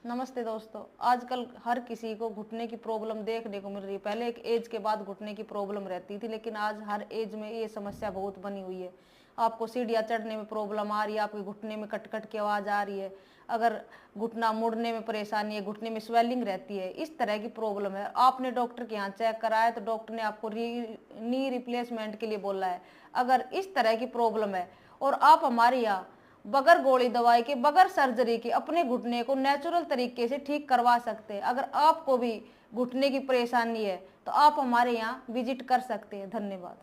नमस्ते दोस्तों। आजकल हर किसी को घुटने की प्रॉब्लम देखने को मिल रही है। पहले एक एज के बाद घुटने की प्रॉब्लम रहती थी, लेकिन आज हर एज में ये समस्या बहुत बनी हुई है। आपको सीढ़ियाँ चढ़ने में प्रॉब्लम आ रही है, आपके घुटने में कट कट की आवाज़ आ रही है, अगर घुटना मुड़ने में परेशानी है, घुटने में स्वेलिंग रहती है, इस तरह की प्रॉब्लम है। आपने डॉक्टर के यहाँ चेक कराया तो डॉक्टर ने आपको नी रिप्लेसमेंट के लिए बोला है। अगर इस तरह की प्रॉब्लम है और आप हमारे यहाँ बगैर गोली दवाई के, बगैर सर्जरी के अपने घुटने को नेचुरल तरीके से ठीक करवा सकते हैं। अगर आपको भी घुटने की परेशानी है तो आप हमारे यहाँ विजिट कर सकते हैं। धन्यवाद।